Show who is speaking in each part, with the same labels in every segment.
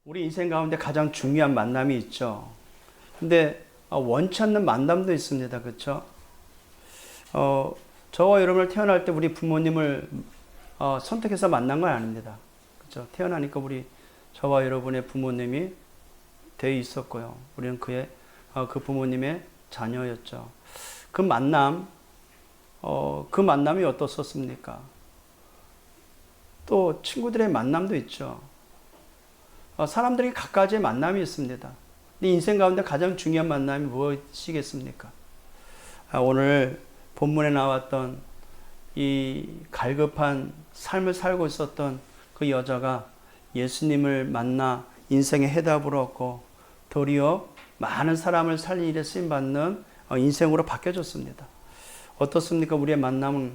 Speaker 1: 우리 인생 가운데 가장 중요한 만남이 있죠. 근데 원치 않는 만남도 있습니다. 그렇죠? 저와 여러분을 태어날 때 우리 부모님을 선택해서 만난 건 아닙니다. 그렇죠? 태어나니까 저와 여러분의 부모님이 되어 있었고요. 우리는 그 부모님의 자녀였죠. 그 만남이 어떻었습니까? 또 친구들의 만남도 있죠. 사람들이 각가지의 만남이 있습니다. 근데 인생 가운데 가장 중요한 만남이 무엇이겠습니까? 오늘 본문에 나왔던 이 갈급한 삶을 살고 있었던 그 여자가 예수님을 만나 인생의 해답을 얻고 도리어 많은 사람을 살린 일에 쓰임받는 인생으로 바뀌어졌습니다. 어떻습니까? 우리의 만남은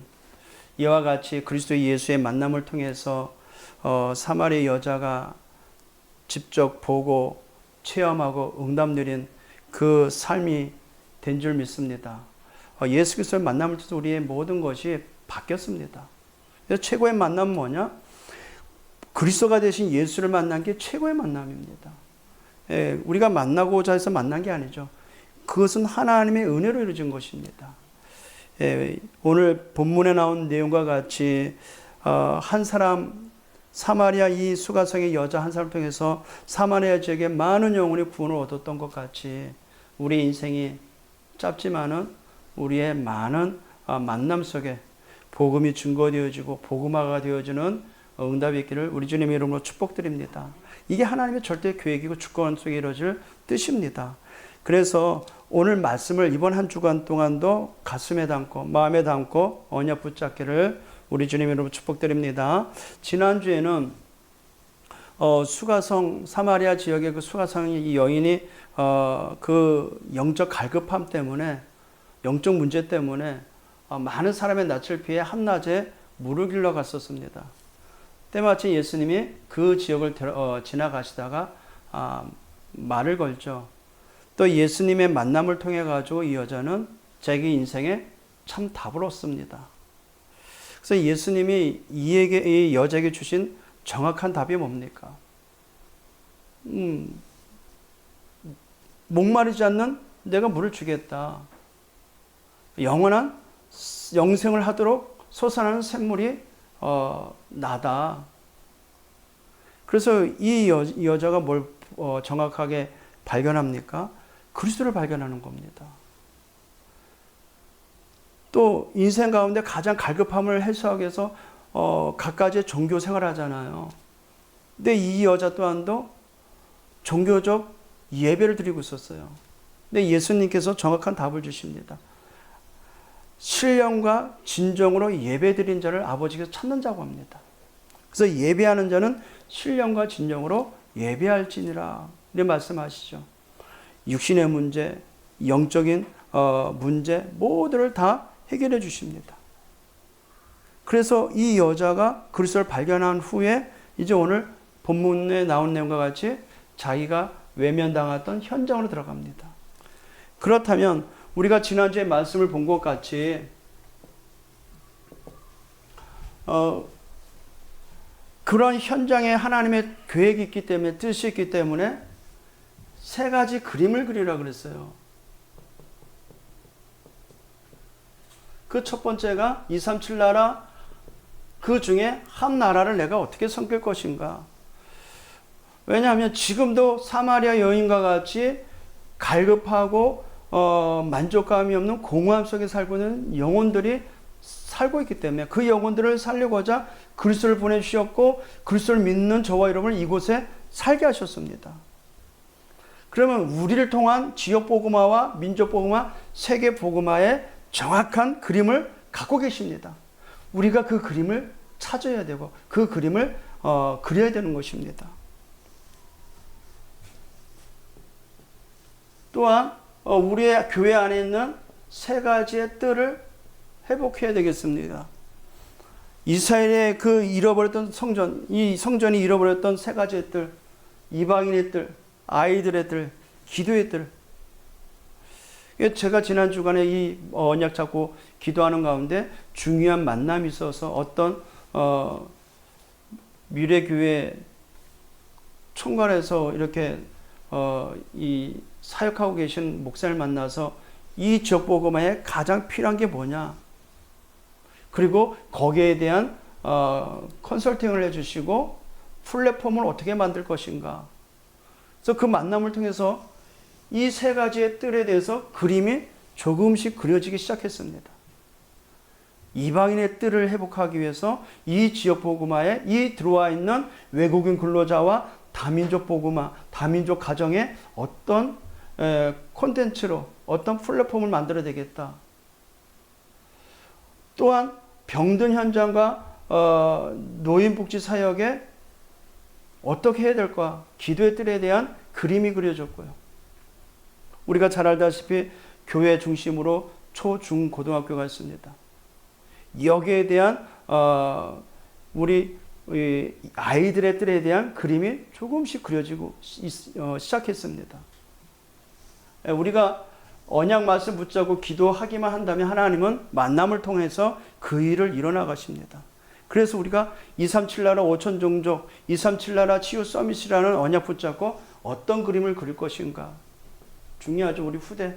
Speaker 1: 이와 같이 그리스도 예수의 만남을 통해서 사마리아 여자가 직접 보고 체험하고 응답 누린 그 삶이 된 줄 믿습니다. 예수 그리스도의 만남을 통해서 우리의 모든 것이 바뀌었습니다. 그래서 최고의 만남은 뭐냐? 그리스도가 되신 예수를 만난 게 최고의 만남입니다. 우리가 만나고자 해서 만난 게 아니죠. 그것은 하나님의 은혜로 이루어진 것입니다. 오늘 본문에 나온 내용과 같이 한 사람 사마리아 이 수가성의 여자 한 사람을 통해서 사마리아 지역에 많은 영혼이 구원을 얻었던 것 같이 우리 인생이 짧지만은 우리의 많은 만남 속에 복음이 증거되어지고 복음화가 되어지는 응답이 있기를 우리 주님의 이름으로 축복드립니다. 이게 하나님의 절대 계획이고 주권 속에 이루어질 뜻입니다. 그래서 오늘 말씀을 이번 한 주간 동안도 가슴에 담고 마음에 담고 언약 붙잡기를 우리 주님의 이름으로 축복드립니다. 지난주에는 수가성 사마리아 지역의 그 수가성의 이 여인이 그 영적 갈급함 때문에 영적 문제 때문에 많은 사람의 낯을 피해 한낮에 물을 길러 갔었습니다. 때마침 예수님이 그 지역을 지나가시다가 말을 걸죠. 또 예수님의 만남을 통해 가지고 이 여자는 자기 인생에 참 답을 얻습니다. 그래서 예수님이 이 여자에게 주신 정확한 답이 뭡니까? 목마르지 않는 내가 물을 주겠다. 영원한 영생을 하도록 솟아나는 샘물이 나다. 그래서 이 여자가 뭘 정확하게 발견합니까? 그리스도를 발견하는 겁니다. 또 인생 가운데 가장 갈급함을 해소하기 위해서 갖가지의 종교 생활을 하잖아요. 근데 이 여자 또한도 종교적 예배를 드리고 있었어요. 근데 예수님께서 정확한 답을 주십니다. 신령과 진정으로 예배 드린 자를 아버지께서 찾는 자고 합니다. 그래서 예배하는 자는 신령과 진정으로 예배할지니라 이렇게 말씀하시죠. 육신의 문제, 영적인 문제 모두를 다 해결해 주십니다. 그래서 이 여자가 그리스도를 발견한 후에 이제 오늘 본문에 나온 내용과 같이 자기가 외면당했던 현장으로 들어갑니다. 그렇다면 우리가 지난주에 말씀을 본 것 같이 그런 현장에 하나님의 계획이 있기 때문에 뜻이 있기 때문에 세 가지 그림을 그리라 그랬어요. 그 첫 번째가 237 나라 그 중에 한 나라를 내가 어떻게 섬길 것인가. 왜냐하면 지금도 사마리아 여인과 같이 갈급하고 만족감이 없는 공허함 속에 살고 있는 영혼들이 살고 있기 때문에 그 영혼들을 살리고자 그리스도를 보내주셨고 그리스도를 믿는 저와 여러분을 이곳에 살게 하셨습니다. 그러면 우리를 통한 지역 복음화와 민족 복음화, 세계 복음화의 정확한 그림을 갖고 계십니다. 우리가 그 그림을 찾아야 되고 그 그림을 그려야 되는 것입니다. 또한 우리의 교회 안에 있는 세 가지의 뜰을 회복해야 되겠습니다. 이스라엘의 그 잃어버렸던 성전, 이 성전이 잃어버렸던 세 가지의 뜰, 이방인의 뜰, 아이들의 뜰, 기도의 뜰. 제가 지난 주간에 이 언약 잡고 기도하는 가운데 중요한 만남이 있어서 어떤 미래교회 총괄해서 이렇게 이 사역하고 계신 목사를 만나서 이 지역 복음화에 가장 필요한 게 뭐냐, 그리고 거기에 대한 컨설팅을 해주시고 플랫폼을 어떻게 만들 것인가. 그래서 그 만남을 통해서 이 세 가지의 뜰에 대해서 그림이 조금씩 그려지기 시작했습니다. 이방인의 뜰을 회복하기 위해서 이 지역 복음화에 이 들어와 있는 외국인 근로자와 다민족 복음화, 다민족 가정에 어떤 콘텐츠로 어떤 플랫폼을 만들어야 되겠다. 또한 병든 현장과 노인복지 사역에 어떻게 해야 될까? 기도의 뜰에 대한 그림이 그려졌고요. 우리가 잘 알다시피 교회 중심으로 초, 중, 고등학교가 있습니다. 여기에 대한 우리 아이들의 뜰에 대한 그림이 조금씩 그려지고 시작했습니다. 우리가 언약 말씀 붙잡고 기도하기만 한다면 하나님은 만남을 통해서 그 일을 이뤄나가십니다. 그래서 우리가 237 나라 5천 종족, 237 나라 치유 서밋이라는 언약 붙잡고 어떤 그림을 그릴 것인가. 중요하죠, 우리 후대.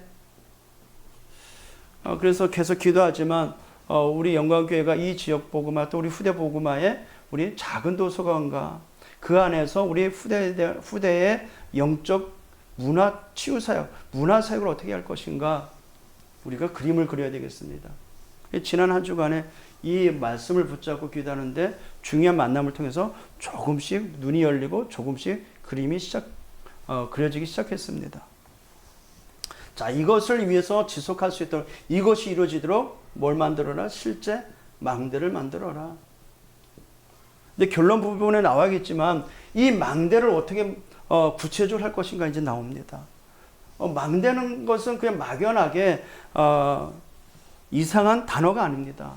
Speaker 1: 그래서 계속 기도하지만 우리 영광교회가 이 지역 복음화 또 우리 후대 복음화에 우리 작은 도서관과 그 안에서 우리 후대의 영적 문화 치유 사역, 문화 사역을 어떻게 할 것인가, 우리가 그림을 그려야 되겠습니다. 지난 한 주간에 이 말씀을 붙잡고 기도하는데 중요한 만남을 통해서 조금씩 눈이 열리고 조금씩 그림이 그려지기 시작했습니다. 자, 이것을 위해서 지속할 수 있도록, 이것이 이루어지도록 뭘 만들어라? 실제 망대를 만들어라. 근데 결론 부분에 나와야겠지만 이 망대를 어떻게 구체적으로 할 것인가 이제 나옵니다. 망대는 것은 그냥 막연하게 이상한 단어가 아닙니다.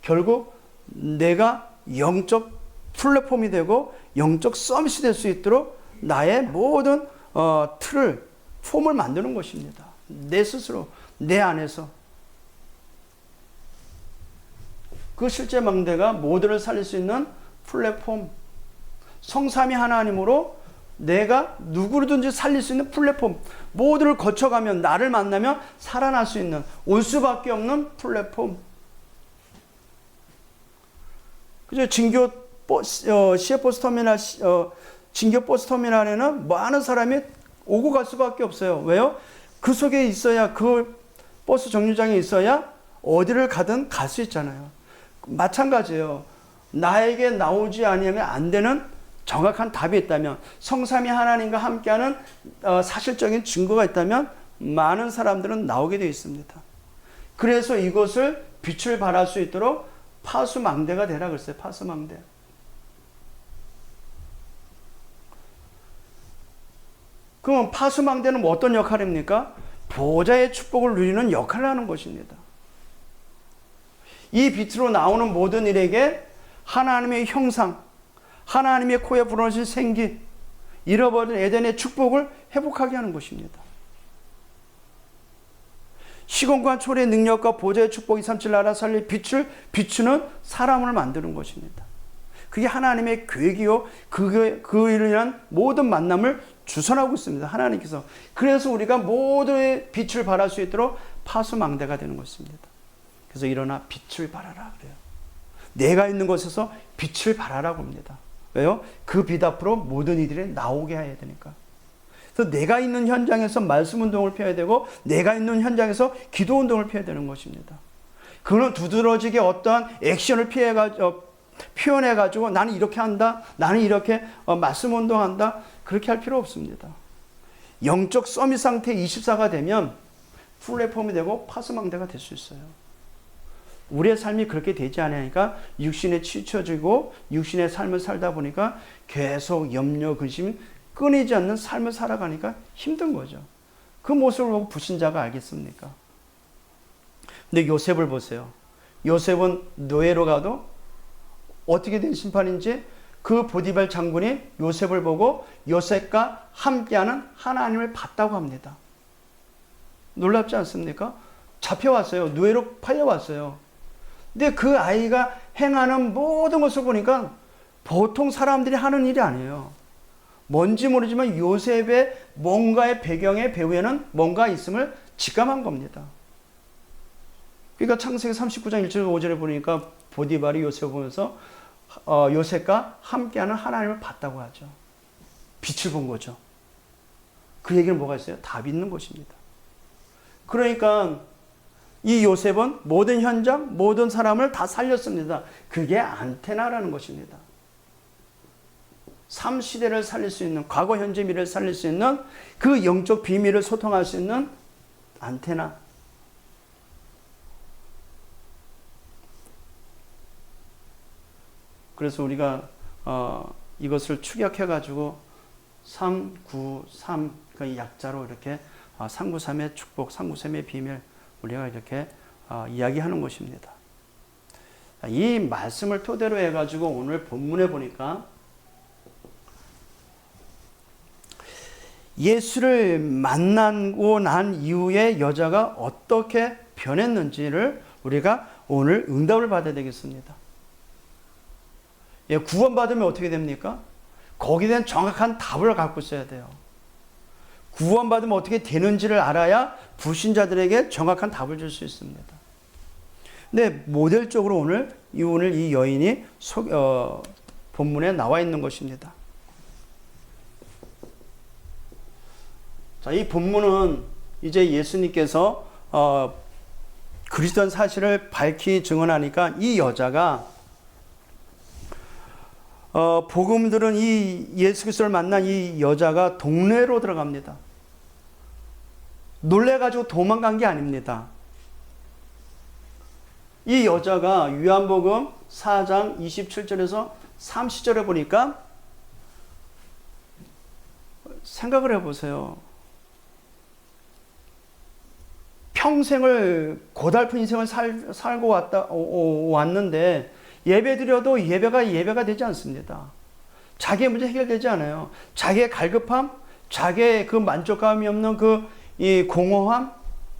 Speaker 1: 결국 내가 영적 플랫폼이 되고 영적 서밋이 될 수 있도록 나의 모든 틀을, 폼을 만드는 것입니다. 내 스스로, 내 안에서. 그 실제 망대가 모두를 살릴 수 있는 플랫폼, 성삼위 하나님으로 내가 누구든지 살릴 수 있는 플랫폼, 모두를 거쳐가면 나를 만나면 살아날 수 있는, 올 수밖에 없는 플랫폼. 그죠? 진교 시외버스 터미널, 진교 버스 터미널에는 많은 사람이 오고 갈 수밖에 없어요. 왜요? 그 속에 있어야, 그 버스 정류장에 있어야 어디를 가든 갈 수 있잖아요. 마찬가지예요. 나에게 나오지 아니하면 안 되는 정확한 답이 있다면, 성삼위 하나님과 함께하는 사실적인 증거가 있다면 많은 사람들은 나오게 되어 있습니다. 그래서 이것을 빛을 발할 수 있도록 파수망대가 되라 그랬어요. 파수망대. 그럼 파수망대는 뭐 어떤 역할입니까? 보좌의 축복을 누리는 역할을 하는 것입니다. 이 빛으로 나오는 모든 일에게 하나님의 형상, 하나님의 코에 불어넣으신 생기, 잃어버린 에덴의 축복을 회복하게 하는 것입니다. 시공간 초래의 능력과 보좌의 축복이 237 나라 살릴 빛을 비추는 사람을 만드는 것입니다. 그게 하나님의 계획이요, 그 일을 위한 모든 만남을 주선하고 있습니다. 하나님께서. 그래서 우리가 모두의 빛을 발할 수 있도록 파수망대가 되는 것입니다. 그래서 일어나 빛을 발하라 그래요. 내가 있는 곳에서 빛을 발하라고 합니다. 왜요? 그 빛 앞으로 모든 이들이 나오게 해야 되니까. 그래서 내가 있는 현장에서 말씀 운동을 펴야 되고, 내가 있는 현장에서 기도 운동을 펴야 되는 것입니다. 그는 두드러지게 어떠한 액션을 표현해가지고 나는 이렇게 한다, 나는 이렇게 말씀 운동한다, 그렇게 할 필요 없습니다. 영적 서밋 상태 24가 되면 플랫폼이 되고 파수망대가 될 수 있어요. 우리의 삶이 그렇게 되지 않으니까 육신에 치쳐지고 육신의 삶을 살다 보니까 계속 염려, 근심이 끊이지 않는 삶을 살아가니까 힘든 거죠. 그 모습을 보고 불신자가 알겠습니까? 근데 요셉을 보세요. 요셉은 노예로 가도 어떻게 된 심판인지 그 보디발 장군이 요셉을 보고 요셉과 함께하는 하나님을 봤다고 합니다. 놀랍지 않습니까? 잡혀왔어요. 노예로 팔려왔어요. 근데 그 아이가 행하는 모든 것을 보니까 보통 사람들이 하는 일이 아니에요. 뭔지 모르지만 요셉의 뭔가의 배경의 배후에는 뭔가 있음을 직감한 겁니다. 그러니까 창세기 39장 1절 5절에 보니까 보디발이 요셉을 보면서 요셉과 함께하는 하나님을 봤다고 하죠. 빛을 본 거죠. 그 얘기는 뭐가 있어요? 답이 있는 것입니다. 그러니까 이 요셉은 모든 현장, 모든 사람을 다 살렸습니다. 그게 안테나라는 것입니다. 삶 시대를 살릴 수 있는, 과거, 현재, 미래를 살릴 수 있는 그 영적 비밀을 소통할 수 있는 안테나. 그래서 우리가 이것을 축약해가지고 393, 그 약자로 이렇게 393의 축복, 393의 비밀 우리가 이렇게 이야기하는 것입니다. 이 말씀을 토대로 해가지고 오늘 본문에 보니까 예수를 만나고 난 이후에 여자가 어떻게 변했는지를 우리가 오늘 응답을 받아야 되겠습니다. 예, 구원받으면 어떻게 됩니까? 거기에 대한 정확한 답을 갖고 있어야 돼요. 구원받으면 어떻게 되는지를 알아야 불신자들에게 정확한 답을 줄 수 있습니다. 근데 모델적으로 오늘 이 여인이 본문에 나와 있는 것입니다. 자, 이 본문은 이제 예수님께서 그리스도인 사실을 밝히 증언하니까 이 여자가 복음 들은 이 예수 그리스도를 만난 이 여자가 동네로 들어갑니다. 놀래가지고 도망간 게 아닙니다. 이 여자가 요한복음 4장 27절에서 30절에 보니까 생각을 해보세요. 평생을 고달픈 인생을 살고 왔는데 예배드려도 예배가 되지 않습니다. 자기의 문제 해결되지 않아요. 자기의 갈급함, 자기의 그 만족감이 없는 이 공허함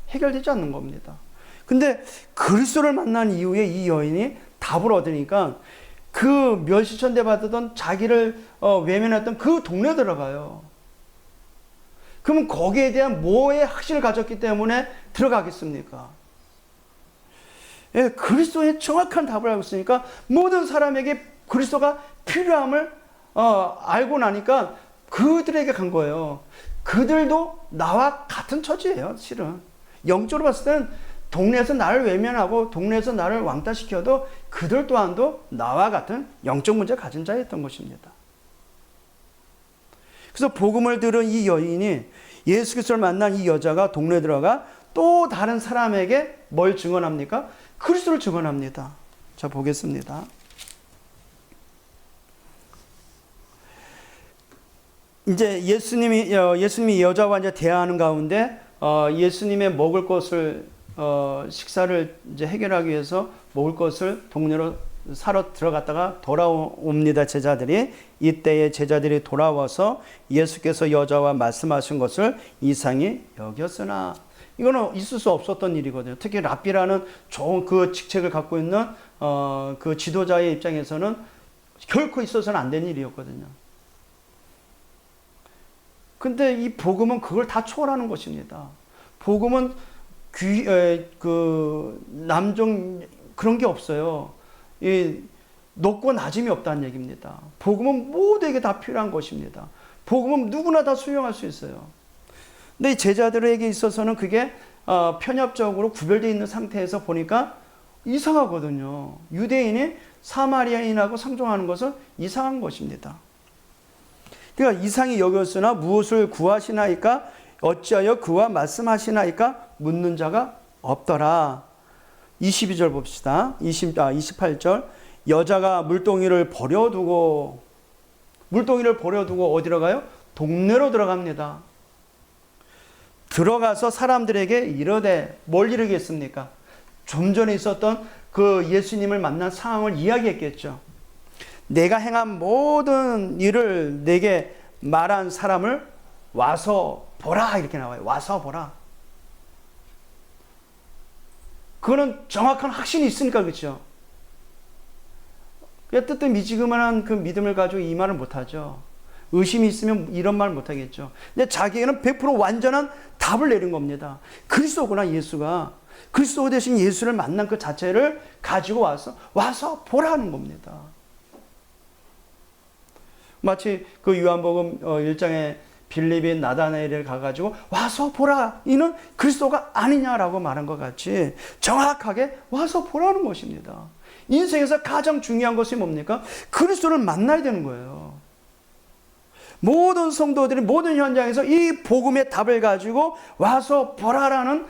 Speaker 1: 해결되지 않는 겁니다. 근데 그리스도를 만난 이후에 이 여인이 답을 얻으니까 그 멸시천대 받았던 자기를 외면했던 그 동네에 들어가요. 그러면 거기에 대한 뭐의 확신을 가졌기 때문에 들어가겠습니까? 예, 그리스도의 정확한 답을 알고 있으니까 모든 사람에게 그리스도가 필요함을 알고 나니까 그들에게 간 거예요. 그들도 나와 같은 처지예요, 실은. 영적으로 봤을 때는 동네에서 나를 외면하고 동네에서 나를 왕따시켜도 그들 또한도 나와 같은 영적 문제 가진 자였던 것입니다. 그래서 복음을 들은 이 여인이 예수 그리스도를 만난 이 여자가 동네에 들어가 또 다른 사람에게 뭘 증언합니까? 그리스도를 증언합니다. 자, 보겠습니다. 이제 예수님이 여자와 이제 대화하는 가운데 예수님의 먹을 것을 식사를 이제 해결하기 위해서 먹을 것을 동네로 사러 들어갔다가 돌아옵니다. 제자들이. 이때에 제자들이 돌아와서 예수께서 여자와 말씀하신 것을 이상히 여겼으나, 이거는 있을 수 없었던 일이거든요. 특히 랍비라는 좋은 그 직책을 갖고 있는 그 지도자의 입장에서는 결코 있어서는 안 되는 일이었거든요. 근데 이 복음은 그걸 다 초월하는 것입니다. 복음은 남종 그런 게 없어요. 높고 낮음이 없다는 얘기입니다. 복음은 모두에게 다 필요한 것입니다. 복음은 누구나 다 수용할 수 있어요. 근데 제자들에게 있어서는 그게 편협적으로 구별되어 있는 상태에서 보니까 이상하거든요. 유대인이 사마리아인하고 상종하는 것은 이상한 것입니다. 그러니까 이상히 여겼으나 무엇을 구하시나이까? 어찌하여 그와 말씀하시나이까? 묻는 자가 없더라. 22절 봅시다. 28절. 여자가 물동이를 버려두고 어디로 가요? 동네로 들어갑니다. 들어가서 사람들에게 이르되, 뭘 이르겠습니까? 좀 전에 있었던 그 예수님을 만난 상황을 이야기했겠죠. 내가 행한 모든 일을 내게 말한 사람을 와서 보라, 이렇게 나와요. 와서 보라. 그거는 정확한 확신이 있으니까 그렇죠. 그냥 뜨뜻미지근한 그 믿음을 가지고 이 말을 못하죠. 의심이 있으면 이런 말 못하겠죠. 근데 자기에게는 100% 완전한 답을 내린 겁니다. 그리스도구나, 예수가. 그리스도 대신 예수를 만난 그 자체를 가지고 와서 보라는 겁니다. 마치 그 요한복음 1장에 빌립이 나다나엘을 가가지고 와서 보라, 이는 그리스도가 아니냐라고 말한 것 같이 정확하게 와서 보라는 것입니다. 인생에서 가장 중요한 것이 뭡니까? 그리스도를 만나야 되는 거예요. 모든 성도들이 모든 현장에서 이 복음의 답을 가지고 와서 보라라는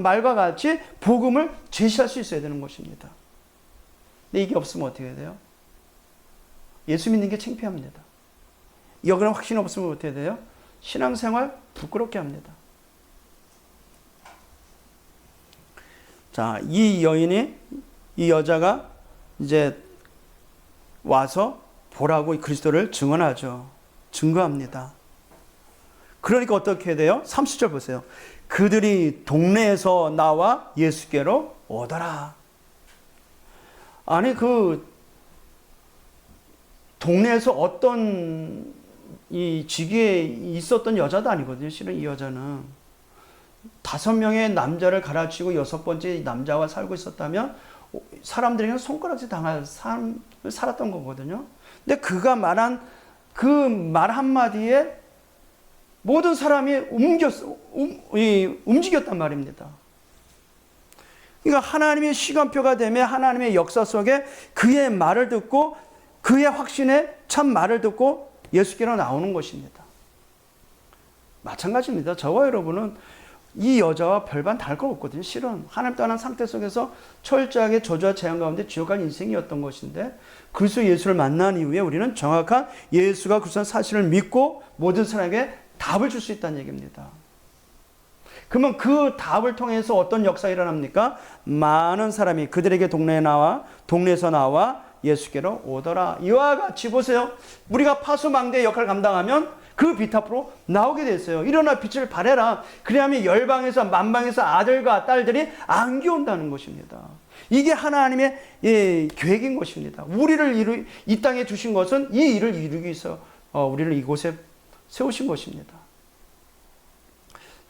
Speaker 1: 말과 같이 복음을 제시할 수 있어야 되는 것입니다. 근데 이게 없으면 어떻게 돼요? 예수 믿는 게 창피합니다. 여기는 확신 없으면 어떻게 돼요? 신앙생활 부끄럽게 합니다. 자, 이 여자가 이제 와서 보라고 그리스도를 증언하죠. 증거합니다. 그러니까 어떻게 돼요? 30절 보세요. 그들이 동네에서 나와 예수께로 오더라. 아니, 그 동네에서 어떤 이 직위에 있었던 여자도 아니거든요. 실은 이 여자는 5명의 남자를 갈아치우고 6번째 남자와 살고 있었다면 사람들에게 손가락질 당할 삶을 살았던 거거든요. 근데 그가 말한 그 말 한마디에 모든 사람이 움직였단 말입니다. 그러니까 하나님의 시간표가 되며 하나님의 역사 속에 그의 말을 듣고 그의 확신에 참 말을 듣고 예수께로 나오는 것입니다. 마찬가지입니다. 저와 여러분은 이 여자와 별반 다를 거 없거든요. 실은 하나님 떠난 상태 속에서 철저하게 저주와 재앙 가운데 지옥간 인생이었던 것인데 그리스도 예수를 만난 이후에 우리는 정확한 예수가 그리스도라는 사실을 믿고 모든 사람에게 답을 줄 수 있다는 얘기입니다. 그러면 그 답을 통해서 어떤 역사가 일어납니까? 많은 사람이 그들에게 동네에서 나와 예수께로 오더라. 이와 같이 보세요. 우리가 파수망대의 역할을 감당하면 그 빛 앞으로 나오게 됐어요. 일어나 빛을 발해라. 그래야만 열방에서 만방에서 아들과 딸들이 안겨온다는 것입니다. 이게 하나님의 계획인 것입니다. 우리를 이 땅에 주신 것은 이 일을 이루기 위해서 우리를 이곳에 세우신 것입니다.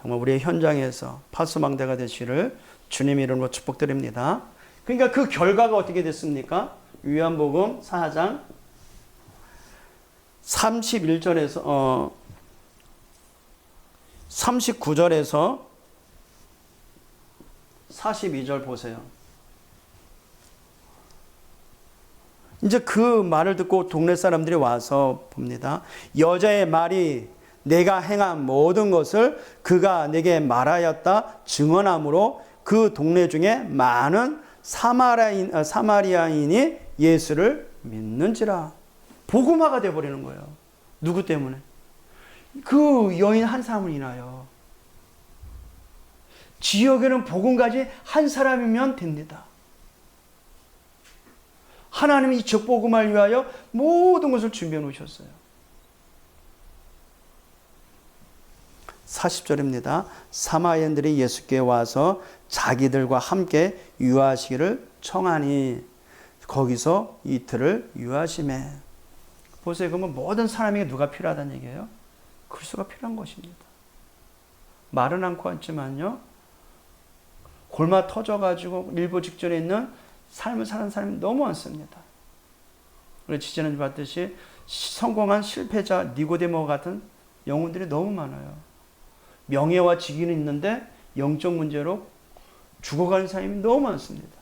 Speaker 1: 정말 우리의 현장에서 파수망대가 되시를 주님 이름으로 축복드립니다. 그러니까 그 결과가 어떻게 됐습니까? 요한복음 4장 31절에서 39절에서 42절 보세요. 이제 그 말을 듣고 동네 사람들이 와서 봅니다. 여자의 말이 내가 행한 모든 것을 그가 내게 말하였다 증언하므로 그 동네 중에 많은 사마리아인이 예수를 믿는지라. 복음화가 되어버리는 거예요. 누구 때문에? 그 여인 한 사람을 인하여. 지역에는 복음까지 한 사람이면 됩니다. 하나님이 이 지역 복음을 위하여 모든 것을 준비해 놓으셨어요. 40절입니다. 사마리아인들이 예수께 와서 자기들과 함께 유하시기를 청하니 거기서 이틀을 유하시매. 보세요. 그러면 모든 사람에게 누가 필요하다는 얘기예요? 그리스도가 필요한 것입니다. 말은 않고 앉지만요. 골마 터져가지고 일부 직전에 있는 삶을 사는 사람이 너무 많습니다. 우리 지지난주 봤듯이 성공한 실패자 니고데모 같은 영혼들이 너무 많아요. 명예와 직위는 있는데 영적 문제로 죽어가는 사람이 너무 많습니다.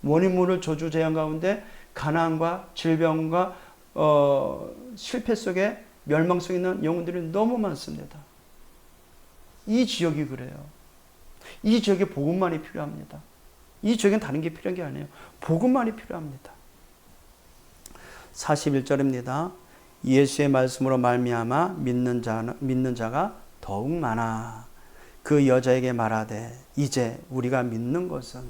Speaker 1: 원인물을 저주 재앙 가운데 가난과 질병과 실패 속에 멸망 속에 있는 영혼들이 너무 많습니다. 이 지역이 그래요. 이 지역에 복음만이 필요합니다. 이 지역엔 다른 게 필요한 게 아니에요. 복음만이 필요합니다. 41절입니다. 예수의 말씀으로 말미암아 믿는 자가 더욱 많아. 그 여자에게 말하되 이제 우리가 믿는 것은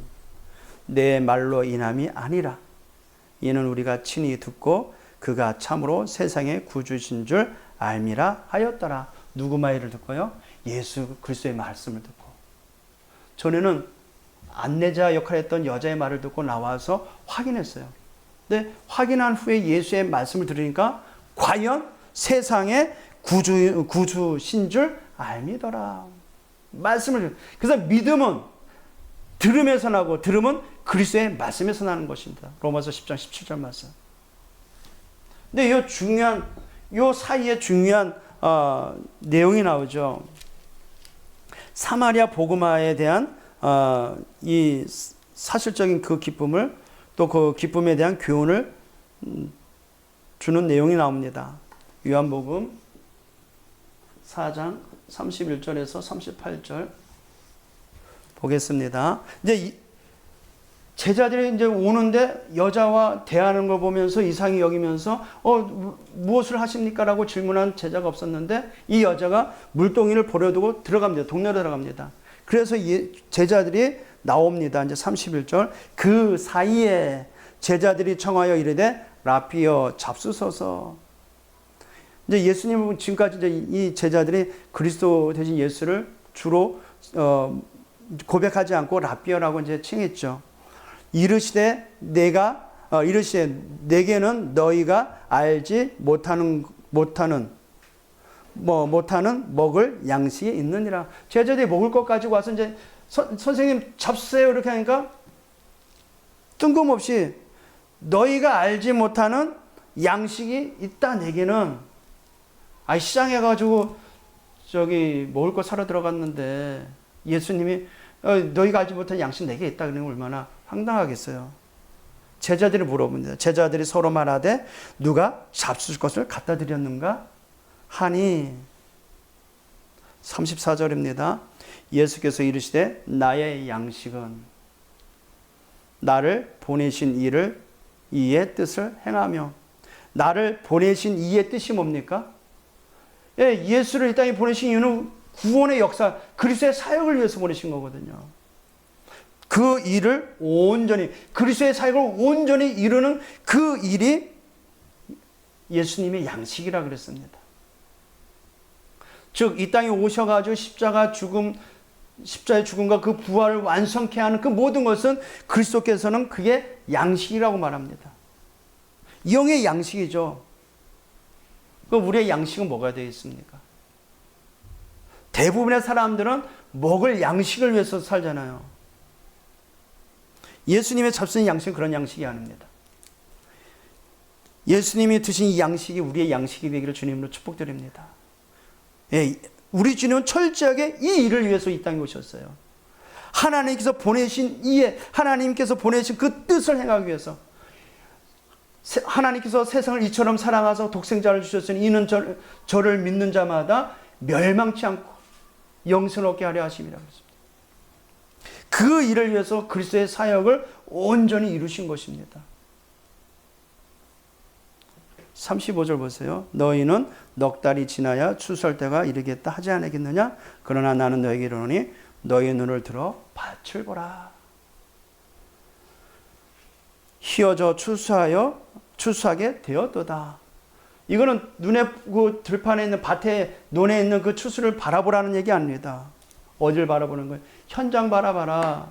Speaker 1: 내 말로 인함이 아니라 이는 우리가 친히 듣고 그가 참으로 세상의 구주신 줄 알미라 하였더라. 누구 말을 듣고요? 예수 그리스도의 말씀을 듣고. 전에는 안내자 역할을 했던 여자의 말을 듣고 나와서 확인했어요. 근데 확인한 후에 예수의 말씀을 들으니까 과연 세상의 구주신 줄 알미더라. 말씀을. 그래서 믿음은 들음에서 나고 들음은 그리스도의 말씀에서 나는 것입니다. 로마서 10장 17절 말씀. 근데 요 사이에 중요한 내용이 나오죠. 사마리아 복음화에 대한 이 사실적인 그 기쁨을, 또 그 기쁨에 대한 교훈을 주는 내용이 나옵니다. 요한복음 4장 31절에서 38절 보겠습니다. 이제 제자들이 이제 오는데 여자와 대하는 걸 보면서 이상히 여기면서 무엇을 하십니까? 라고 질문한 제자가 없었는데, 이 여자가 물동이를 버려두고 들어갑니다. 동네로 들어갑니다. 그래서 제자들이 나옵니다. 이제 31절. 그 사이에 제자들이 청하여 이르되 라피여 잡수소서. 이제 예수님은 지금까지 이제 이 제자들이 그리스도 대신 예수를 주로 고백하지 않고 라피어라고 이제 칭했죠. 이르시되 내게는 너희가 알지 못하는 먹을 양식이 있느니라. 제자들이 먹을 것 가지고 와서 이제 선생님 잡수세요 이렇게 하니까 뜬금없이 너희가 알지 못하는 양식이 있다 내게는. 시장에 가지고 먹을 거 사러 들어갔는데 예수님이 너희가 알지 못하는 양식 내게 있다 그러면 얼마나 황당하겠어요. 제자들이 물어봅니다. 제자들이 서로 말하되 누가 잡수실 것을 갖다 드렸는가 하니. 34절입니다. 예수께서 이르시되 나의 양식은 나를 보내신 이의 뜻을 행하며. 나를 보내신 이의 뜻이 뭡니까? 예수를 이 땅에 보내신 이유는 구원의 역사, 그리스도의 사역을 위해서 보내신 거거든요. 그 일을 온전히, 그리스도의 사역을 온전히 이루는 그 일이 예수님의 양식이라 그랬습니다. 즉 이 땅에 오셔가지고 십자가의 죽음과 그 부활을 완성케 하는 그 모든 것은 그리스도께서는 그게 양식이라고 말합니다. 영의 양식이죠. 그럼 우리의 양식은 뭐가 되겠습니까? 대부분의 사람들은 먹을 양식을 위해서 살잖아요. 예수님의 잡수는 양식은 그런 양식이 아닙니다. 예수님이 드신 이 양식이 우리의 양식이 되기를 주님으로 축복드립니다. 우리 주님은 철저하게 이 일을 위해서 이 땅에 오셨어요. 하나님께서 보내신 그 뜻을 행하기 위해서. 하나님께서 세상을 이처럼 사랑하사 독생자를 주셨으니 이는 저를 믿는 자마다 멸망치 않고 영생을 얻게 하려 하심이라 그랬습니다. 그 일을 위해서 그리스도의 사역을 온전히 이루신 것입니다. 35절 보세요. 너희는 넉 달이 지나야 추수할 때가 이르겠다 하지 않겠느냐? 그러나 나는 너에게 이르노니 너희 눈을 들어 밭을 보라. 휘어져 추수하게 되었도다. 이거는 눈에 그 들판에 있는 밭에 논에 있는 그 추수를 바라보라는 얘기 아닙니다. 어디를 바라보는 거예요? 현장 바라봐라.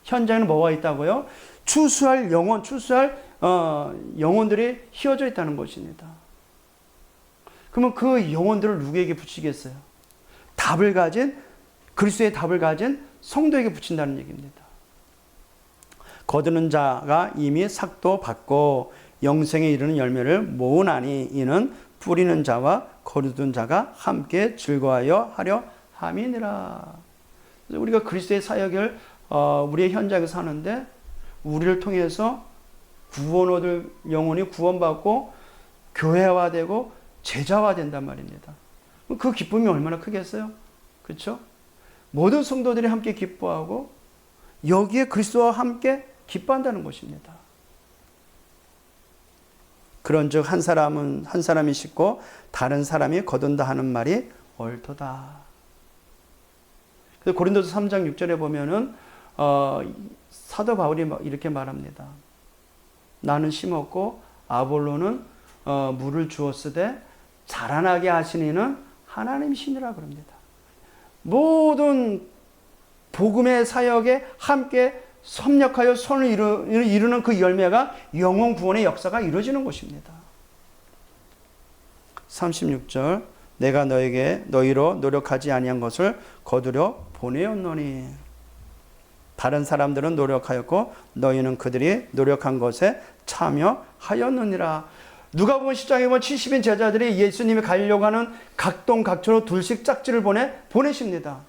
Speaker 1: 현장에는 뭐가 있다고요? 추수할 영혼들이 휘어져 있다는 것입니다. 그러면 그 영혼들을 누구에게 붙이겠어요? 그리스도의 답을 가진 성도에게 붙인다는 얘기입니다. 거두는 자가 이미 삭도 받고 영생에 이르는 열매를 모으나니 이는 뿌리는 자와 거두는 자가 함께 즐거워하여 하려 함이니라. 우리가 그리스도의 사역을 우리의 현장에서 하는데 우리를 통해서 구원 얻을 영혼이 구원받고 교회화되고 제자화된단 말입니다. 그 기쁨이 얼마나 크겠어요? 그렇죠? 모든 성도들이 함께 기뻐하고 여기에 그리스도와 함께 기뻐한다는 것입니다. 그런즉 한 사람이 싣고 다른 사람이 거둔다 하는 말이 옳도다. 그래서 고린도서 3장 6절에 보면은 사도 바울이 이렇게 말합니다. 나는 심었고 아볼로는 물을 주었으되 자라나게 하시는 이는 하나님이시니라 그럽니다. 모든 복음의 사역에 함께 협력하여 손을 이루는 그 열매가 영혼 구원의 역사가 이루어지는 것입니다. 36절 내가 너희로 노력하지 아니한 것을 거두려 보내었노니 다른 사람들은 노력하였고 너희는 그들이 노력한 것에 참여하였느니라. 누가복음 10장에 보면 70인 제자들이 예수님이 가려고 하는 각동각처로 둘씩 짝지를 보내십니다.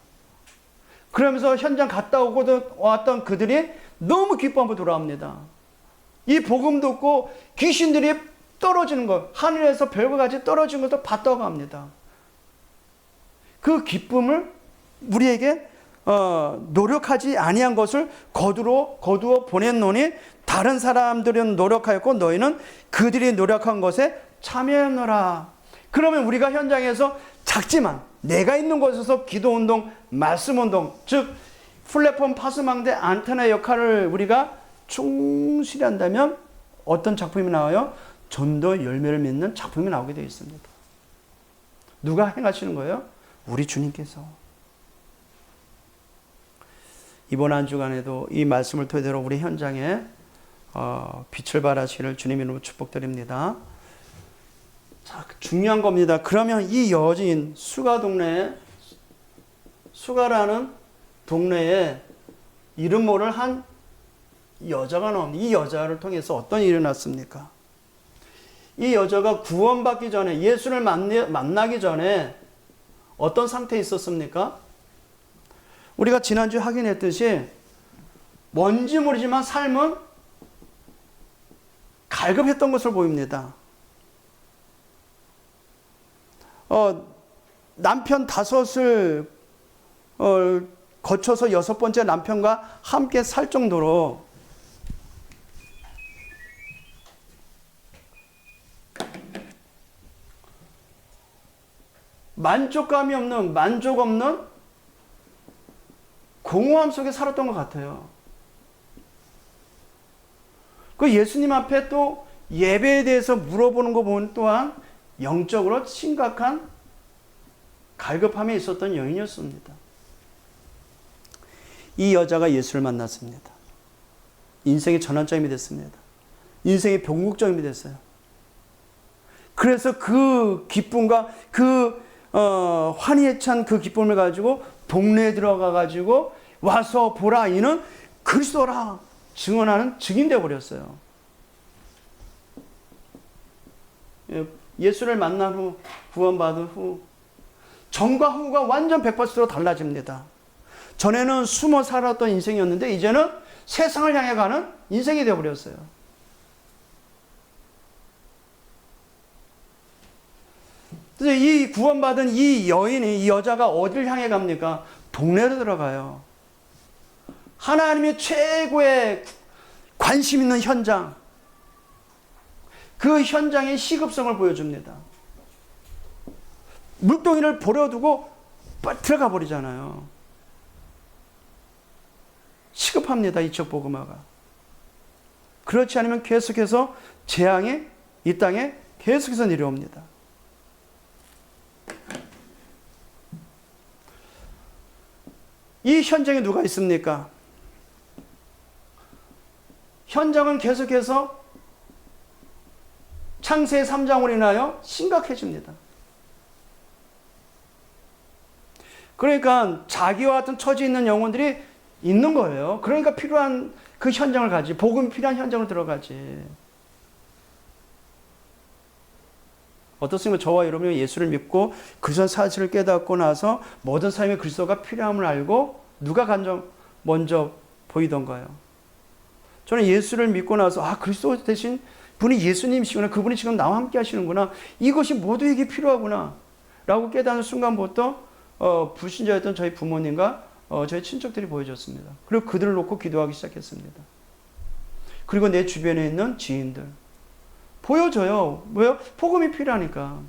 Speaker 1: 그러면서 현장 갔다 왔던 그들이 너무 기뻐하며 돌아옵니다. 이 복음 듣고 귀신들이 떨어지는 것, 하늘에서 별과 같이 떨어지는 것도 봤다고 합니다. 그 기쁨을 우리에게 노력하지 아니한 것을 거두어 보냈노니 다른 사람들은 노력하였고 너희는 그들이 노력한 것에 참여하노라. 그러면 우리가 현장에서 작지만 내가 있는 곳에서 기도운동, 말씀운동, 즉 플랫폼 파수망대 안테나 역할을 우리가 충실히 한다면 어떤 작품이 나와요? 전도 열매를 맺는 작품이 나오게 되어 있습니다. 누가 행하시는 거예요? 우리 주님께서. 이번 한 주간에도 이 말씀을 토대로 우리 현장에 빛을 발하시기를 주님 이름으로 축복드립니다. 자, 중요한 겁니다. 그러면 이 여진 수가라는 동네에 이름 모를 한 여자가 나옵니다. 이 여자를 통해서 어떤 일이 일어났습니까? 이 여자가 구원받기 전에 예수를 만나기 전에 어떤 상태에 있었습니까? 우리가 지난주에 확인했듯이 뭔지 모르지만 삶은 갈급했던 것을 보입니다. 남편 5을 거쳐서 6번째 남편과 함께 살 정도로 만족 없는 공허함 속에 살았던 것 같아요. 그 예수님 앞에 또 예배에 대해서 물어보는 거 보면 또한 영적으로 심각한 갈급함에 있었던 여인이었습니다. 이 여자가 예수를 만났습니다. 인생의 전환점이 됐습니다. 인생의 변곡점이 됐어요. 그래서 그 기쁨과 그 환희에 찬 그 기쁨을 가지고 동네에 들어가 가지고 와서 보라 이는 그리스도라 증언하는 증인 되어 버렸어요. 예수를 만난 후 구원받은 후 전과 후가 완전 180도로 달라집니다. 전에는 숨어 살았던 인생이었는데 이제는 세상을 향해 가는 인생이 되어 버렸어요. 그래서 이 구원받은 이 여자가 어디를 향해 갑니까? 동네로 들어가요. 하나님의 최고의 관심 있는 현장. 그 현장의 시급성을 보여줍니다. 물동이를 버려두고 들어가 버리잖아요. 시급합니다. 이쪽 복음화가. 그렇지 않으면 계속해서 재앙이 이 땅에 계속해서 내려옵니다. 이 현장에 누가 있습니까? 현장은 계속해서 창세기 3장으로 인하여 심각해집니다. 그러니까 자기와 같은 처지에 있는 영혼들이 있는 거예요. 그러니까 필요한 그 현장을 가지. 복음이 필요한 현장을 들어가지. 어떻습니까? 저와 여러분이 예수를 믿고 그리스도의 사실을 깨닫고 나서 모든 삶에 그리스도가 필요함을 알고 누가 먼저 보이던가요? 저는 예수를 믿고 나서 그리스도 대신 분이 예수님이시구나. 그분이 지금 나와 함께 하시는구나. 이것이 모두에게 필요하구나. 라고 깨닫는 순간부터 불신자였던 저희 부모님과 저희 친척들이 보여줬습니다. 그리고 그들을 놓고 기도하기 시작했습니다. 그리고 내 주변에 있는 지인들. 보여줘요. 뭐요? 복음이 필요하니까.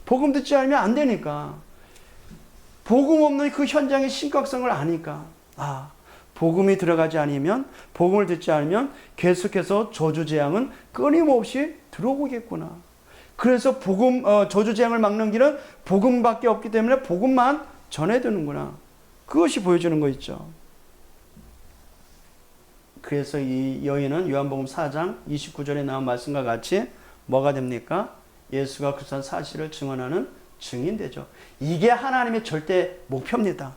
Speaker 1: 복음 듣지 않으면 안 되니까. 복음 없는 그 현장의 심각성을 아니까. 복음이 들어가지 않으면, 복음을 듣지 않으면 계속해서 저주재앙은 끊임없이 들어오겠구나. 그래서 저주재앙을 막는 길은 복음밖에 없기 때문에 복음만 전해드는구나. 그것이 보여주는 거 있죠. 그래서 이 여인은 요한복음 4장 29절에 나온 말씀과 같이 뭐가 됩니까? 예수가 그리스도라는 사실을 증언하는 증인되죠. 이게 하나님의 절대 목표입니다.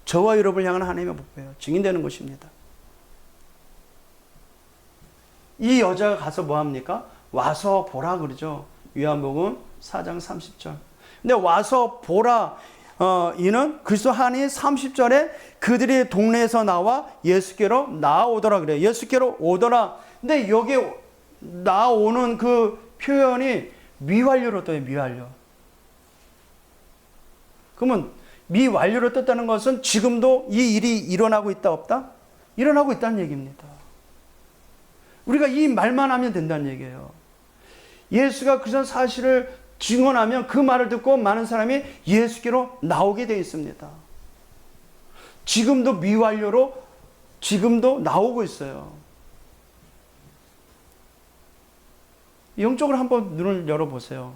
Speaker 1: 저와 여러분을 향한 하나님의 목표예요. 증인되는 것입니다. 이 여자가 가서 뭐 합니까? 와서 보라 그러죠. 요한복음 4장 30절. 근데 와서 보라, 이는 그리스도 하나님이 30절에 그들이 동네에서 나와 예수께로 나아오더라 그래요. 예수께로 오더라. 근데 여기 나오는 그 표현이 미완료로 떠요. 미완료. 그러면 미완료로 떴다는 것은 지금도 이 일이 일어나고 있다 없다? 일어나고 있다는 얘기입니다. 우리가 이 말만 하면 된다는 얘기예요. 예수가 그런 사실을 증언하면 그 말을 듣고 많은 사람이 예수께로 나오게 되어 있습니다. 지금도 미완료로 지금도 나오고 있어요. 영적으로 한번 눈을 열어보세요.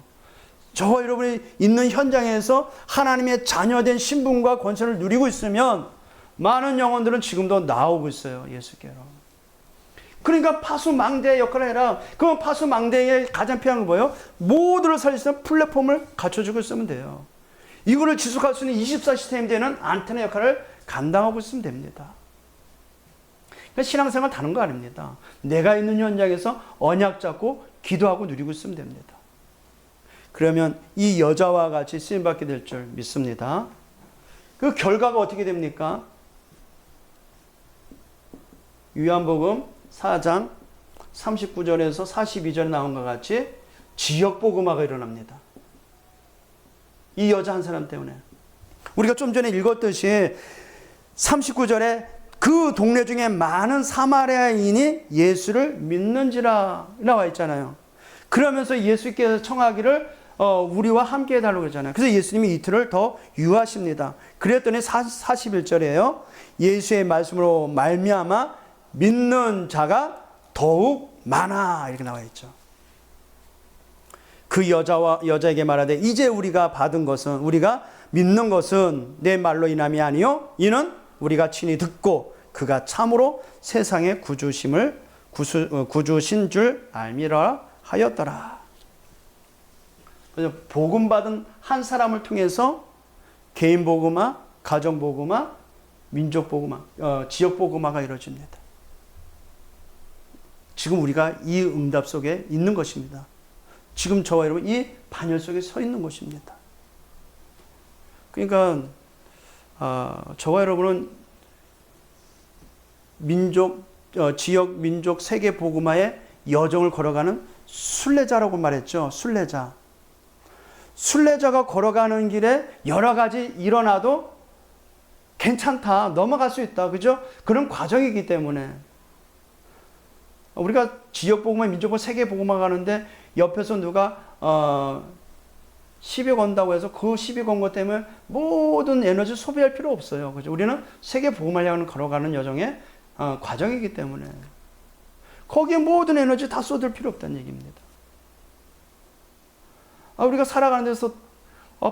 Speaker 1: 저와 여러분이 있는 현장에서 하나님의 자녀된 신분과 권세를 누리고 있으면 많은 영혼들은 지금도 나오고 있어요. 예수께로. 그러니까 파수망대의 역할을 해라. 그럼 파수망대의 가장 필요한 건 뭐예요? 모두를 살릴 수 있는 플랫폼을 갖춰주고 있으면 돼요. 이거를 지속할 수 있는 24시스템이 되는 안테나 역할을 감당하고 있으면 됩니다. 그러니까 신앙생활 다른 거 아닙니다. 내가 있는 현장에서 언약 잡고 기도하고 누리고 있으면 됩니다. 그러면 이 여자와 같이 쓰임받게 될 줄 믿습니다. 그 결과가 어떻게 됩니까? 요한복음 4장 39절에서 42절에 나온 것 같이 지역복음화가 일어납니다. 이 여자 한 사람 때문에. 우리가 좀 전에 읽었듯이 39절에 그 동네 중에 많은 사마리아인이 예수를 믿는지라 나와 있잖아요. 그러면서 예수께서 청하기를 우리와 함께 해달라고 그러잖아요. 그래서 예수님이 이틀을 더 유하십니다. 그랬더니 41절이에요. 예수의 말씀으로 말미암아 믿는 자가 더욱 많아 이렇게 나와 있죠. 그 여자에게 말하되 이제 우리가 받은 것은 우리가 믿는 것은 내 말로 인함이 아니요 이는 우리가 친히 듣고 그가 참으로 세상의 구주신 줄 알미라 하였더라. 그래서 복음 받은 한 사람을 통해서 개인 복음화, 가정 복음화, 민족 복음화, 지역 복음화가 이루어집니다. 지금 우리가 이 응답 속에 있는 것입니다. 지금 저와 여러분 이 반열 속에 서 있는 것입니다. 그러니까 저와 여러분은 지역, 민족, 세계 복음화의 여정을 걸어가는 순례자라고 말했죠. 순례자. 순례자가 걸어가는 길에 여러 가지 일어나도 괜찮다. 넘어갈 수 있다. 그죠? 그런 과정이기 때문에. 우리가 지역 복음화, 민족 복음화, 세계 복음화 가는데 옆에서 누가 시비 건다고 해서 그 시비 건 것 때문에 모든 에너지 소비할 필요 없어요. 그죠? 우리는 세계 복음화를 향해 걸어가는 여정의 과정이기 때문에 거기에 모든 에너지 다 쏟을 필요 없다는 얘기입니다. 우리가 살아가는 데서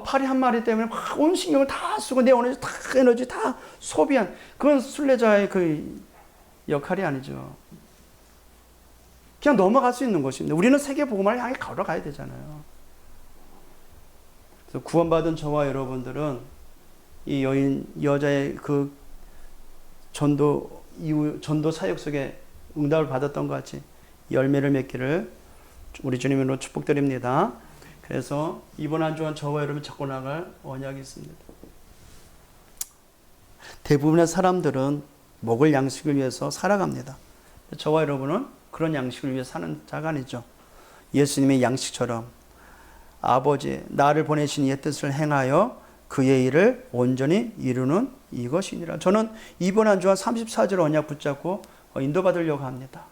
Speaker 1: 파리 한 마리 때문에 막 온 신경을 다 쓰고 내 에너지 다 소비한 그건 순례자의 그 역할이 아니죠. 그냥 넘어갈 수 있는 것입니다. 우리는 세계 복음화를 향해 걸어가야 되잖아요. 그래서 구원받은 저와 여러분들은 이 여자의 그 전도 사역 속에 응답을 받았던 것 같이 열매를 맺기를 우리 주님으로 축복드립니다. 그래서 이번 한 주간 저와 여러분이 잡고 나갈 언약이 있습니다. 대부분의 사람들은 먹을 양식을 위해서 살아갑니다. 저와 여러분은 그런 양식을 위해 사는 자가 아니죠. 예수님의 양식처럼 아버지 나를 보내신 이의 뜻을 행하여 그의 일을 온전히 이루는 이것이니라. 저는 이번 한 주간 34절 언약 붙잡고 인도받으려고 합니다.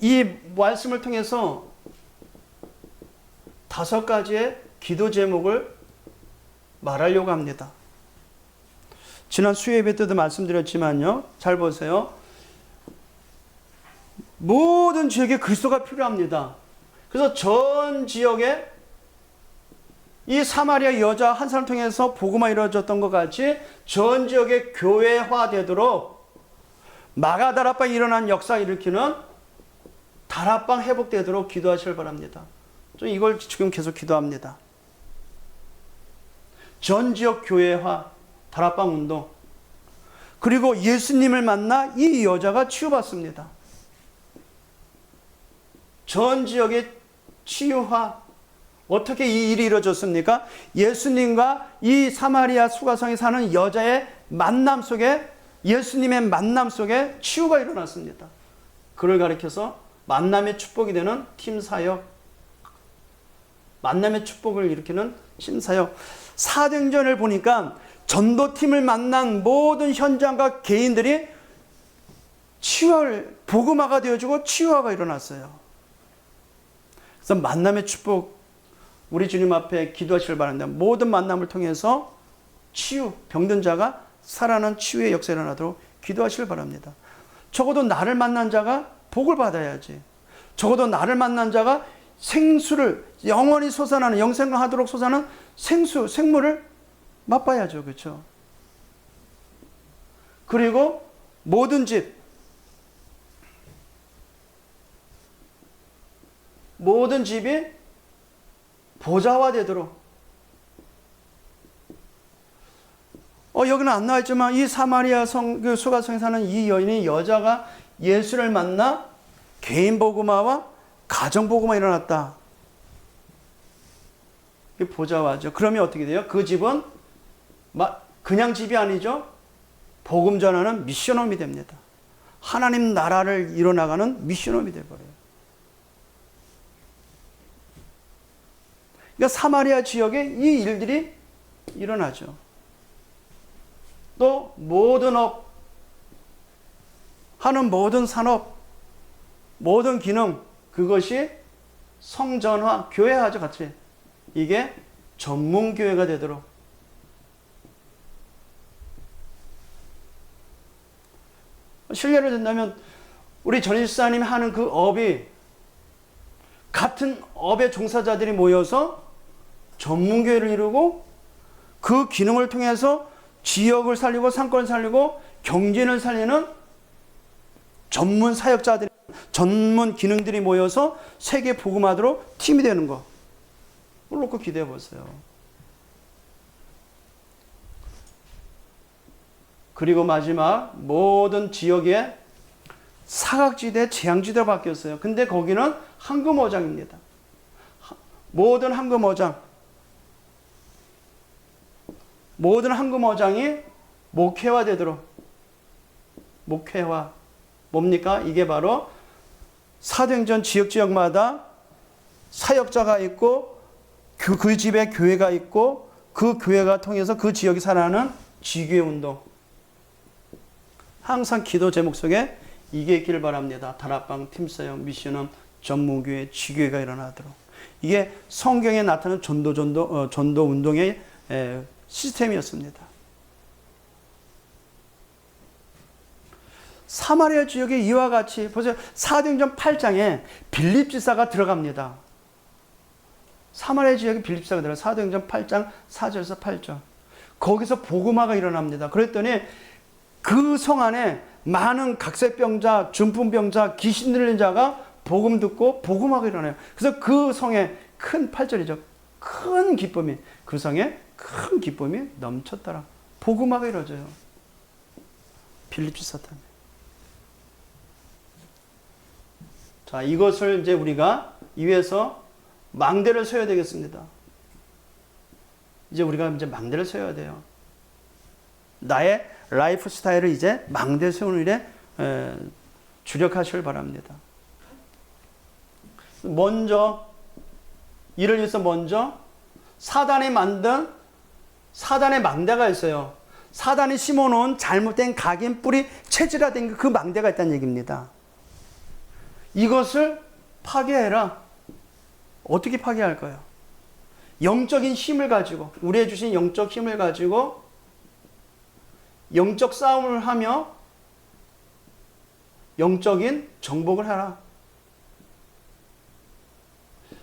Speaker 1: 이 말씀을 통해서 5가지의 기도 제목을 말하려고 합니다. 지난 수요예배 때도 말씀드렸지만요. 잘 보세요. 모든 지역에 그리스도가 필요합니다. 그래서 전 지역에 이 사마리아 여자 한 사람 통해서 복음화 이루어졌던 것 같이 전 지역에 교회화되도록 마가다라바에 일어난 역사 일으키는 다락방 회복되도록 기도하시길 바랍니다. 저 이걸 지금 계속 기도합니다. 전 지역 교회화, 다락방 운동. 그리고 예수님을 만나 이 여자가 치유받습니다. 전 지역의 치유화. 어떻게 이 일이 이루어졌습니까? 예수님과 이 사마리아 수가성에 사는 여자의 만남 속에, 예수님의 만남 속에 치유가 일어났습니다. 그를 가리켜서 만남의 축복이 되는 팀 사역, 만남의 축복을 일으키는 팀 사역. 사도행전을 보니까 전도팀을 만난 모든 현장과 개인들이 치유를, 복음화가 되어지고 치유화가 일어났어요. 그래서 만남의 축복, 우리 주님 앞에 기도하시길 바랍니다. 모든 만남을 통해서 치유, 병든 자가 살아나는 치유의 역사가 일어나도록 기도하시길 바랍니다. 적어도 나를 만난 자가 복을 받아야지. 적어도 나를 만난 자가 생수를 영원히 솟아나는, 영생하도록 솟아나는 생물을 맛봐야죠. 그렇죠? 그리고 모든 집이 보좌화 되도록. 여기는 안 나와있지만 이 사마리아 그 수가성에 사는 이 여자가 예수를 만나 개인 복음화와 가정 복음화 일어났다. 이게 보좌화죠. 그러면 어떻게 돼요? 그 집은 그냥 집이 아니죠. 복음 전하는 미션홈이 됩니다. 하나님 나라를 이뤄나가는 미션홈이 되어버려요. 그러니까 사마리아 지역에 이 일들이 일어나죠. 또 모든 하는 모든 산업, 모든 기능, 그것이 성전화, 교회화죠. 같이. 이게 전문교회가 되도록. 실례를 든다면 우리 전일사님이 하는 그 업이, 같은 업의 종사자들이 모여서 전문교회를 이루고 그 기능을 통해서 지역을 살리고 상권을 살리고 경제를 살리는 전문 사역자들이, 전문 기능들이 모여서 세계 복음화도록 팀이 되는 거. 그걸 놓고 기대해 보세요. 그리고 마지막, 모든 지역의 사각지대, 재앙지대로 바뀌었어요. 근데 거기는 황금어장입니다. 모든 황금어장이 목회화되도록. 목회화. 뭡니까? 이게 바로 사도행전 지역마다 사역자가 있고 그 집에 교회가 있고 그 교회가 통해서 그 지역이 살아나는 지교회 운동. 항상 기도 제목 속에 이게 있기를 바랍니다. 다락방, 팀사역, 미션홈, 전문교회, 지교회가 일어나도록. 이게 성경에 나타나는 전도 운동의 시스템이었습니다. 사마리아 지역에 이와 같이, 보세요. 사도행전 8장에 빌립 지사가 들어갑니다. 사마리아 지역에 빌립 지사가 들어가요. 사도행전 8장 4절에서 8절. 거기서 복음화가 일어납니다. 그랬더니 그 성 안에 많은 각색병자, 중풍병자, 귀신 들린 자가 복음 듣고 복음화가 일어나요. 그래서 그 성에 큰 8절이죠. 큰 기쁨이, 그 성에 큰 기쁨이 넘쳤더라. 복음화가 이루어져요. 빌립 지사 때문에. 자, 이것을 이제 우리가 이외에서 망대를 세워야 되겠습니다. 이제 우리가 망대를 세워야 돼요. 나의 라이프 스타일을 이제 망대 세우는 일에 주력하시길 바랍니다. 먼저, 이를 위해서 먼저 사단이 만든 사단의 망대가 있어요. 사단이 심어놓은 잘못된 각인 뿌리 체질화된 그 망대가 있다는 얘기입니다. 이것을 파괴해라. 어떻게 파괴할까요? 영적인 힘을 가지고, 우리의 주신 영적 힘을 가지고 영적 싸움을 하며 영적인 정복을 하라.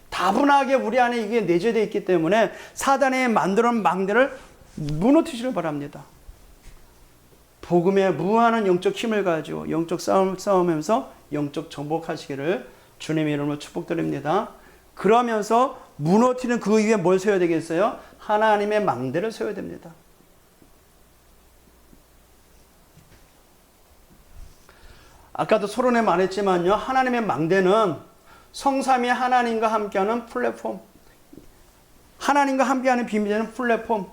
Speaker 1: 다분하게 우리 안에 이게 내재되어 있기 때문에 사단이 만들어놓은 망대를 무너뜨리시길 바랍니다. 복음에 무한한 영적 힘을 가지고 영적 싸움하면서 영적 정복하시기를 주님의 이름으로 축복드립니다. 그러면서 무너뜨리는 그 위에 뭘 세워야 되겠어요? 하나님의 망대를 세워야 됩니다. 아까도 서론에 말했지만요. 하나님의 망대는 성삼위 하나님과 함께하는 플랫폼, 하나님과 함께하는 비밀되는 플랫폼,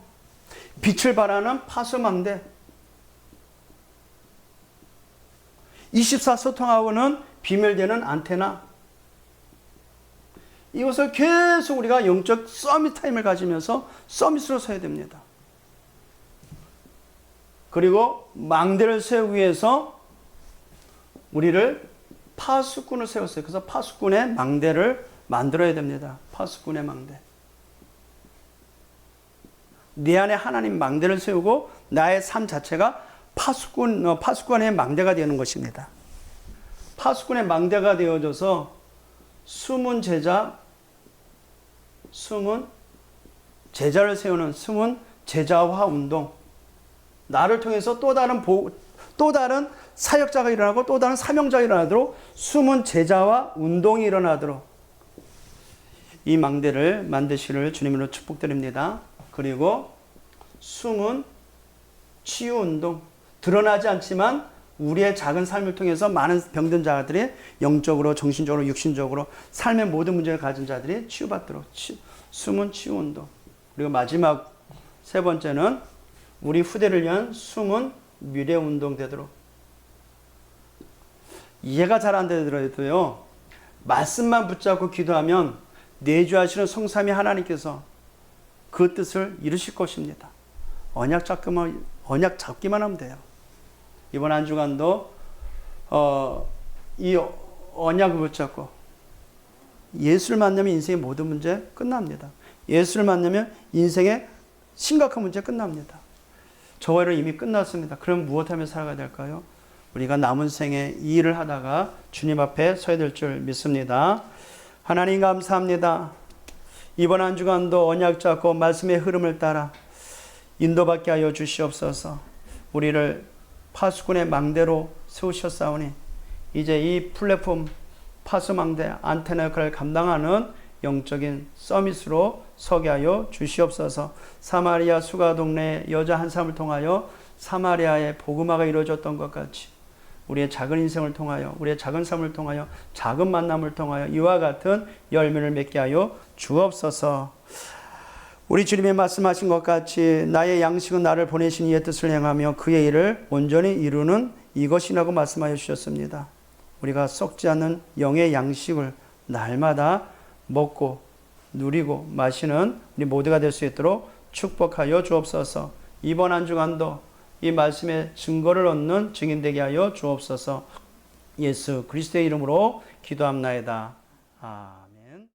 Speaker 1: 빛을 발하는 파수망대, 24 소통하고는 비밀되는 안테나. 이것을 계속 우리가 영적 서밋 타임을 가지면서 서밋으로 서야 됩니다. 그리고 망대를 세우기 위해서 우리를 파수꾼을 세웠어요. 그래서 파수꾼의 망대를 만들어야 됩니다. 파수꾼의 망대. 내 안에 하나님 망대를 세우고 나의 삶 자체가 파수꾼의 망대가 되는 것입니다. 파수꾼의 망대가 되어져서 숨은 제자를 세우는 숨은 제자화 운동. 나를 통해서 또 다른 사역자가 일어나고 또 다른 사명자가 일어나도록 숨은 제자화 운동이 일어나도록 이 망대를 만드시를 주님으로 축복드립니다. 그리고 숨은 치유 운동. 드러나지 않지만 우리의 작은 삶을 통해서 많은 병든 자들이 영적으로, 정신적으로, 육신적으로 삶의 모든 문제를 가진 자들이 치유받도록 숨은 치유 운동. 그리고 마지막 세 번째는 우리 후대를 위한 숨은 미래 운동 되도록. 이해가 잘 안 되더라도요, 말씀만 붙잡고 기도하면 내주하시는 성삼위 하나님께서 그 뜻을 이루실 것입니다. 언약 잡기만 하면 돼요. 이번 한 주간도 이 언약을 붙잡고 예수를 만나면 인생의 모든 문제 끝납니다. 예수를 만나면 인생의 심각한 문제 끝납니다. 저와 일은 이미 끝났습니다. 그럼 무엇하며 살아가야 될까요? 우리가 남은 생에 이 일을 하다가 주님 앞에 서야 될 줄 믿습니다. 하나님 감사합니다. 이번 한 주간도 언약 잡고 말씀의 흐름을 따라 인도받게 하여 주시옵소서. 우리를 파수꾼의 망대로 세우셨사오니 이제 이 플랫폼 파수망대 안테나 역할을 감당하는 영적인 서밋으로 서게 하여 주시옵소서. 사마리아 수가 동네 여자 한 사람을 통하여 사마리아의 복음화가 이루어졌던 것 같이 우리의 작은 인생을 통하여, 우리의 작은 삶을 통하여, 작은 만남을 통하여 이와 같은 열매를 맺게 하여 주옵소서. 우리 주님이 말씀하신 것 같이 나의 양식은 나를 보내신 이의 뜻을 행하며 그의 일을 온전히 이루는 이것이라고 말씀하여 주셨습니다. 우리가 썩지 않는 영의 양식을 날마다 먹고 누리고 마시는 우리 모두가 될 수 있도록 축복하여 주옵소서. 이번 한 주간도 이 말씀의 증거를 얻는 증인되게 하여 주옵소서. 예수 그리스도의 이름으로 기도합나이다. 아멘.